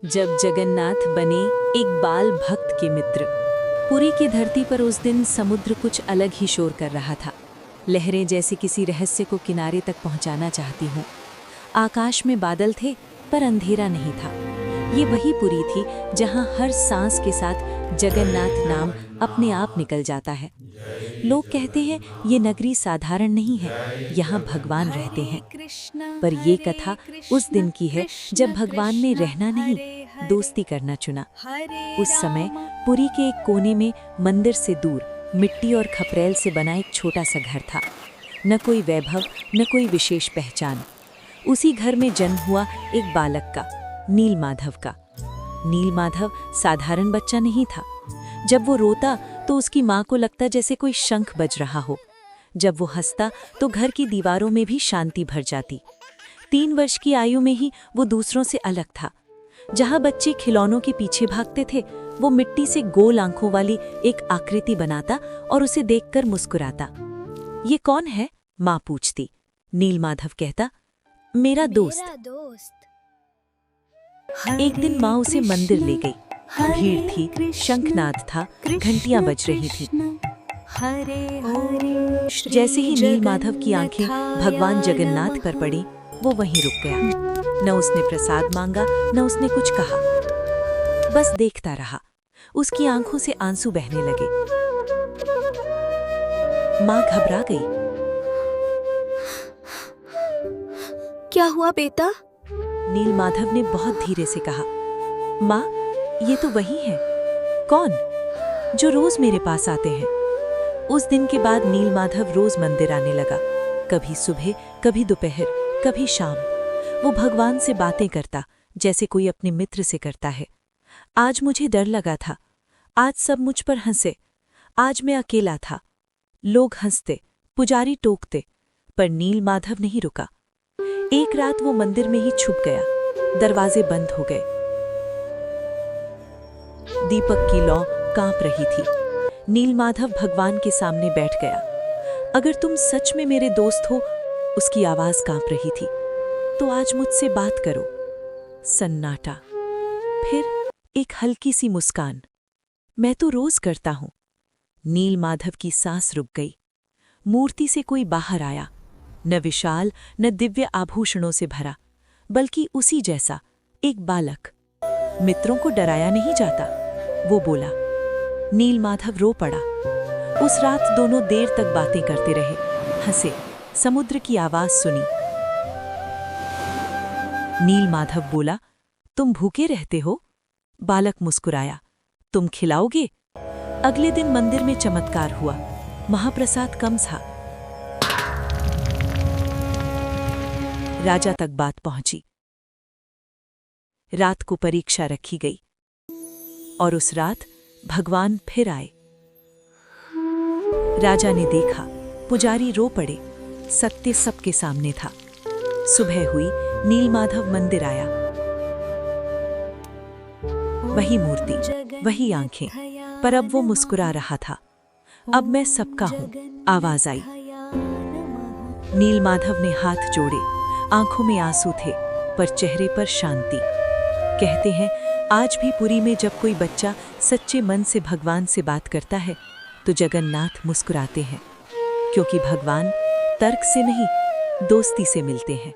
जब जगन्नाथ बने एक बाल भक्त के मित्र। पुरी की धरती पर उस दिन समुद्र कुछ अलग ही शोर कर रहा था। लहरें जैसे किसी रहस्य को किनारे तक पहुंचाना चाहती हों। आकाश में बादल थे पर अंधेरा नहीं था। ये वही पुरी थी जहां हर सांस के साथ जगन्नाथ नाम अपने आप निकल जाता है। लोग कहते हैं ये नगरी साधारण नहीं है, यहाँ भगवान रहते हैं। पर ये कथा उस दिन की है जब भगवान ने रहना नहीं, दोस्ती करना चुना। उस समय पुरी के एक कोने में मंदिर से दूर मिट्टी और खपरेल से बना एक छोटा सा घर था। न कोई वैभव, न कोई विशेष पहचान। उसी घर में जन्म हुआ एक बालक का, नीलमाधव का। नीलमाधव साधारण बच्चा नहीं था। जब वो रोता तो उसकी माँ को लगता जैसे कोई शंख बज रहा हो। जब वो हंसता तो घर की दीवारों में भी शांति भर जाती। 3 वर्ष की आयु में ही वो दूसरों से अलग था। जहाँ बच्चे खिलौनों के पीछे भागते थे, वो मिट्टी से गोल आंखों वाली एक आकृति बनाता और उसे देखकर मुस्कुराता। ये कौन है? माँ पूछती। नीलमाधव कहता, मेरा दोस्त। एक दिन माँ उसे मंदिर ले गई। भीड़ थी, शंखनाद था, घंटियां बज रही थी। जैसे ही नीलमाधव की आंखें भगवान जगन्नाथ पर पड़ी, वो वहीं रुक गया। न उसने प्रसाद मांगा, न उसने कुछ कहा, बस देखता रहा। उसकी आंखों से आंसू बहने लगे। माँ घबरा गई। क्या हुआ बेटा? नीलमाधव ने बहुत धीरे से कहा, माँ, ये तो वही है। कौन? जो रोज मेरे पास आते हैं। उस दिन के बाद नीलमाधव रोज मंदिर आने लगा। कभी सुबह, कभी दोपहर, कभी शाम। वो भगवान से बातें करता जैसे कोई अपने मित्र से करता है। आज मुझे डर लगा था। आज सब मुझ पर हंसे। आज मैं अकेला था। लोग हंसते, पुजारी टोकते, पर नीलमाधव नहीं रुका। एक रात वो मंदिर में ही छुप गया। दरवाजे बंद हो गए। दीपक की लौ कांप रही थी। नीलमाधव भगवान के सामने बैठ गया। अगर तुम सच में मेरे दोस्त हो, उसकी आवाज कांप रही थी, तो आज मुझसे बात करो। सन्नाटा। फिर एक हल्की सी मुस्कान। मैं तो रोज करता हूं। नीलमाधव की सांस रुक गई। मूर्ति से कोई बाहर आया, न विशाल, न दिव्य आभूषणों से भरा, बल्कि उसी जैसा एक बालक। मित्रों को डराया नहीं जाता, वो बोला। नीलमाधव रो पड़ा। उस रात दोनों देर तक बातें करते रहे, हंसे, समुद्र की आवाज सुनी। नीलमाधव बोला, तुम भूखे रहते हो? बालक मुस्कुराया, तुम खिलाओगे? अगले दिन मंदिर में चमत्कार हुआ। महाप्रसाद कम था। राजा तक बात पहुंची। रात को परीक्षा रखी गई और उस रात भगवान फिर आए। राजा ने देखा, पुजारी रो पड़े। सत्य सबके सामने था। सुबह हुई, नीलमाधव मंदिर आया। वही मूर्ति, वही आंखें, पर अब वो मुस्कुरा रहा था। अब मैं सबका हूं, आवाज आई। नीलमाधव ने हाथ जोड़े। आंखों में आंसू थे, पर चेहरे पर शांति। कहते हैं, आज भी पुरी में जब कोई बच्चा सच्चे मन से भगवान से बात करता है, तो जगन्नाथ मुस्कुराते हैं, क्योंकि भगवान तर्क से नहीं, दोस्ती से मिलते हैं।